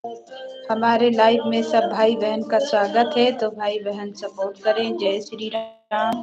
हमारे लाइव में सब भाई बहन का स्वागत है, तो भाई बहन सपोर्ट करें। जय श्री राम।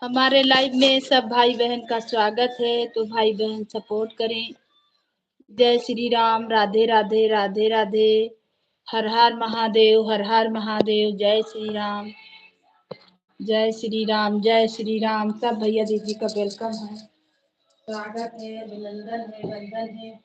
हमारे लाइव में सब भाई बहन का स्वागत है, तो भाई बहन सपोर्ट करें। जय श्री राम। राधे राधे राधे राधे। हर हर महादेव, हर हर महादेव। जय श्री राम। जय श्री राम, जय श्री राम। सब भैया दीदी का वेलकम है, स्वागत है, अभिनंदन है, वंदन है।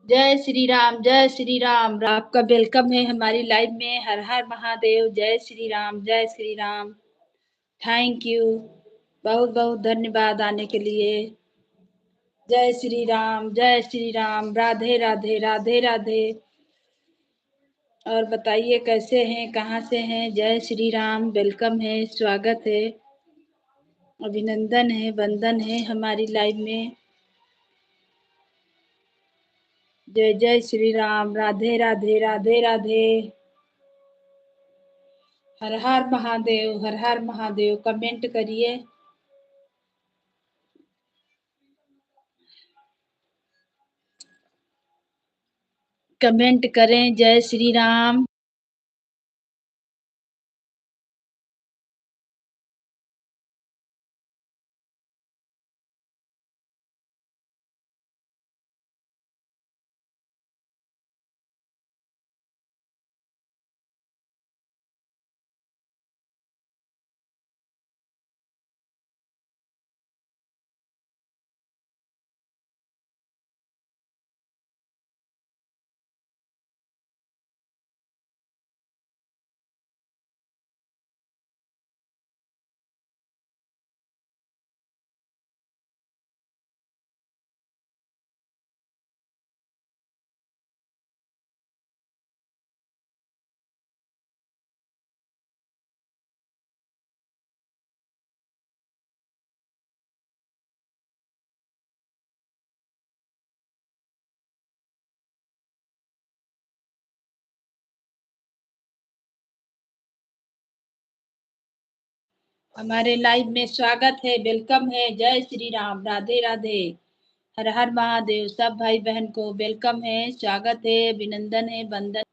जय श्री राम, जय श्री राम। आपका वेलकम है हमारी लाइव में। हर हर महादेव। जय श्री राम, जय श्री राम। थैंक यू, बहुत बहुत धन्यवाद आने के लिए। जय श्री राम, जय श्री राम। राधे राधे राधे राधे। और बताइए कैसे हैं, कहाँ से हैं। जय श्री राम, वेलकम है, स्वागत है, अभिनंदन है, वंदन है हमारी लाइव में। जय जय श्री राम। राधे राधे राधे राधे। हर हर महादेव, हर हर महादेव। कमेंट करिए। कमेंट करें। जय श्री राम। हमारे लाइव में स्वागत है, वेलकम है। जय श्री राम, राधे राधे, हर हर महादेव। सब भाई बहन को वेलकम है, स्वागत है, अभिनंदन है, वंदन।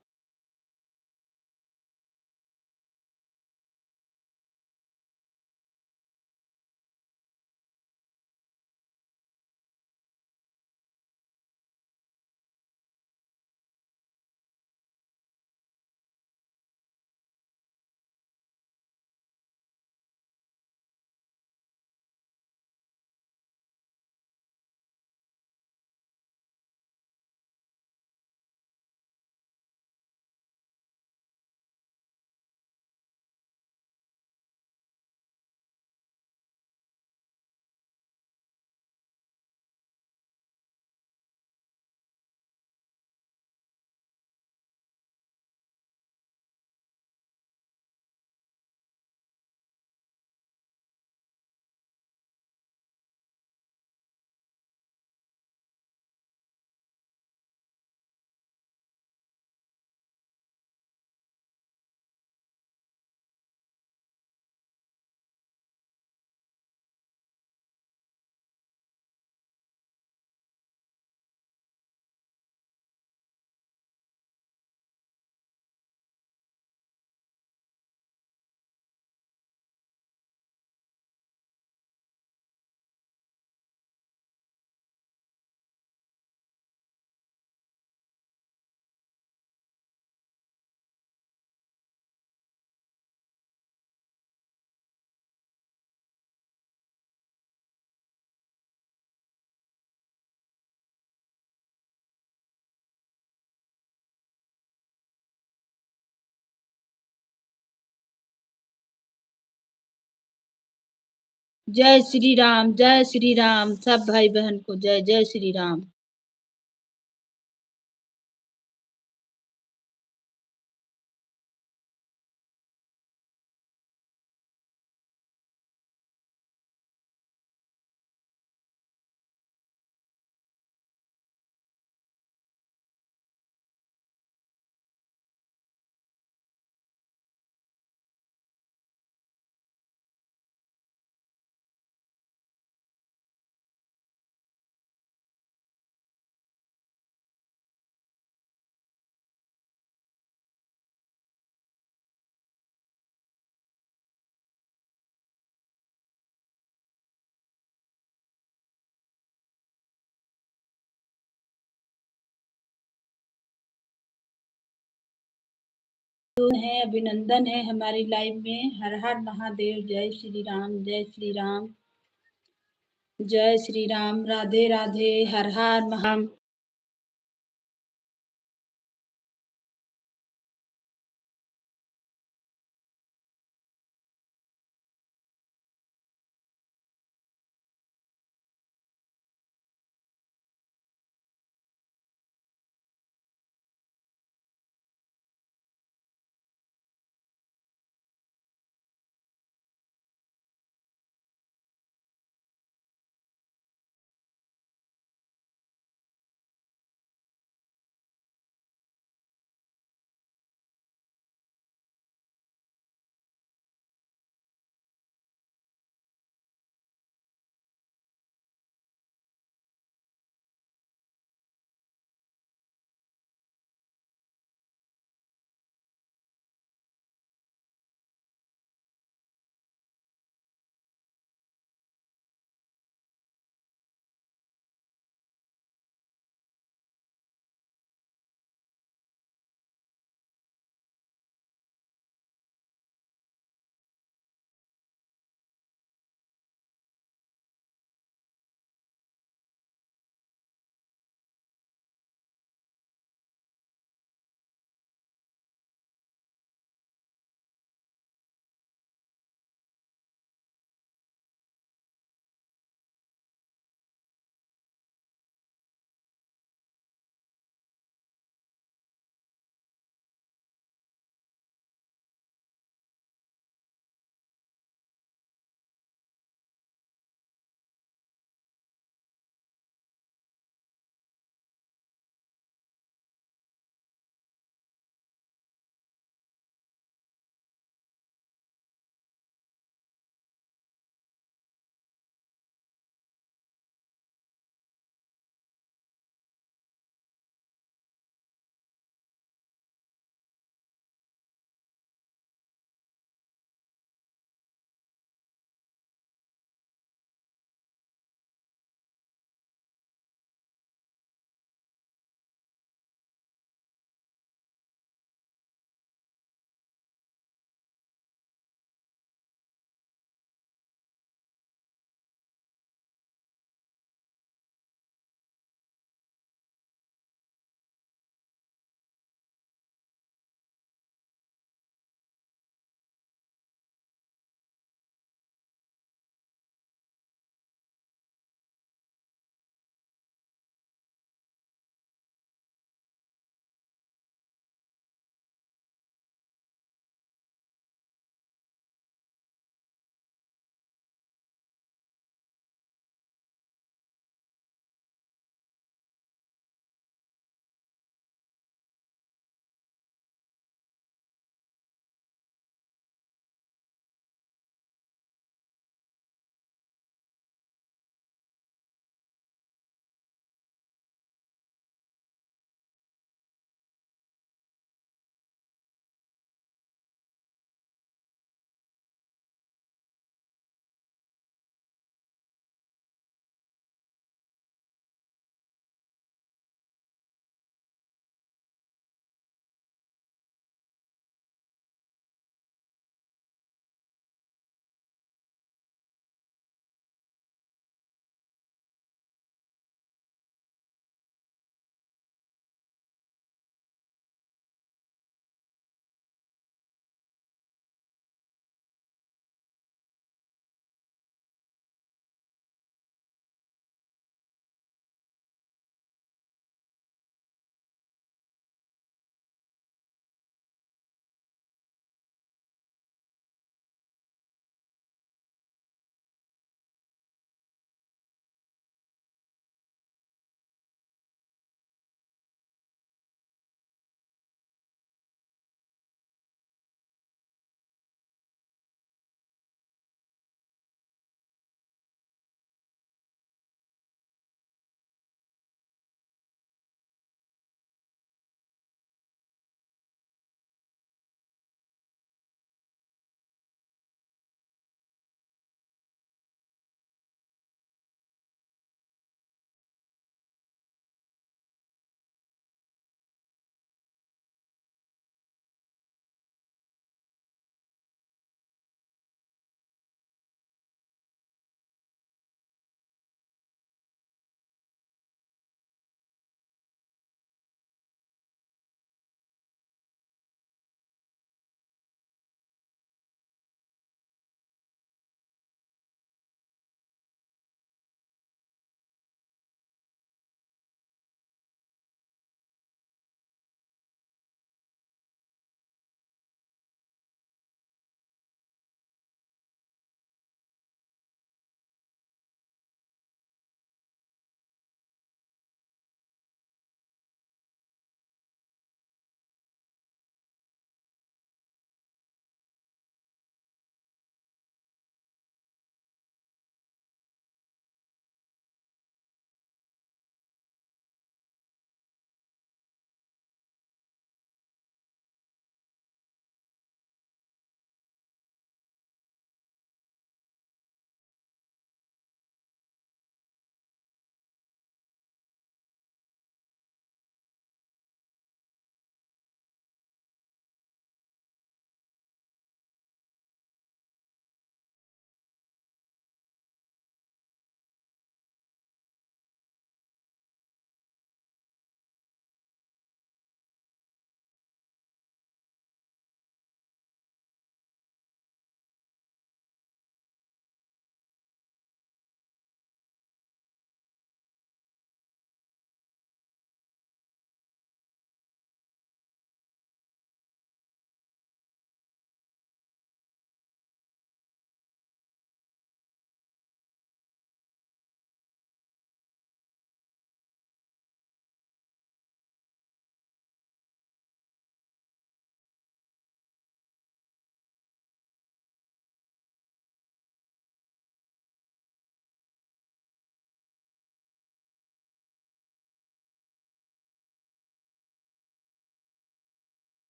जय श्री राम, जय श्री राम, सब भाई बहन को जय जय श्री राम। है, अभिनंदन है हमारी लाइव में। हर हर महादेव, जय श्री राम, जय श्री राम, जय श्री राम, राधे राधे, हर हर महा।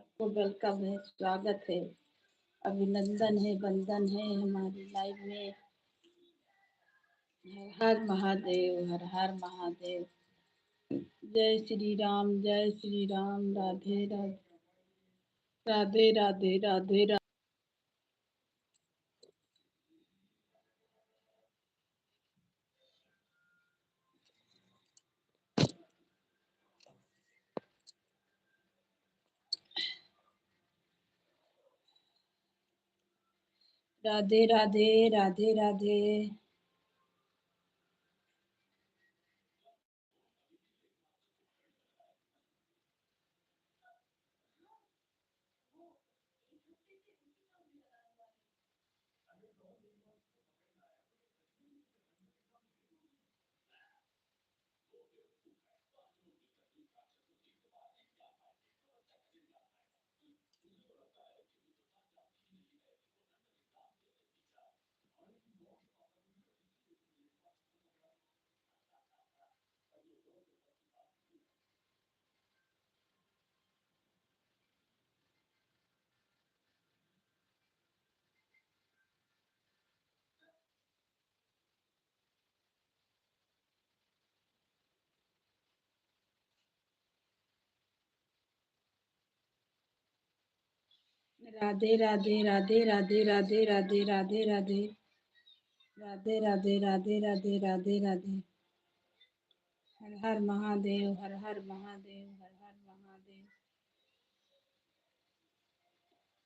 सबको वेलकम है, स्वागत है, अभिनंदन है, वंदन है हमारी लाइफ में। हर हर महादेव, हर हर महादेव। जय श्री राम, जय श्री राम, राधे राधे, राधे राधे, राधे राधे। राधे राधे, राधे राधे। राधे राधे, राधे राधे, राधे राधे, राधे राधे, राधे राधे, राधे राधे, राधे राधे। हर हर महादेव, हर हर महादेव, हर हर महादेव।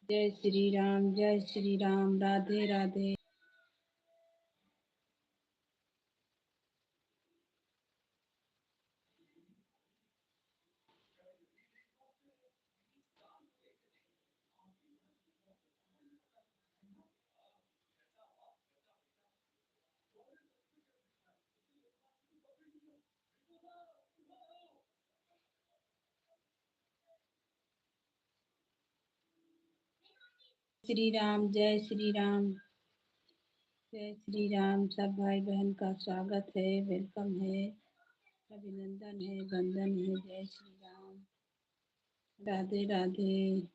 जय श्री राम, जय श्री राम, राधे राधे। श्री राम, जय श्री राम, जय श्री राम। सब भाई बहन का स्वागत है, वेलकम है, अभिनंदन है, वंदन है। जय श्री राम, राधे राधे।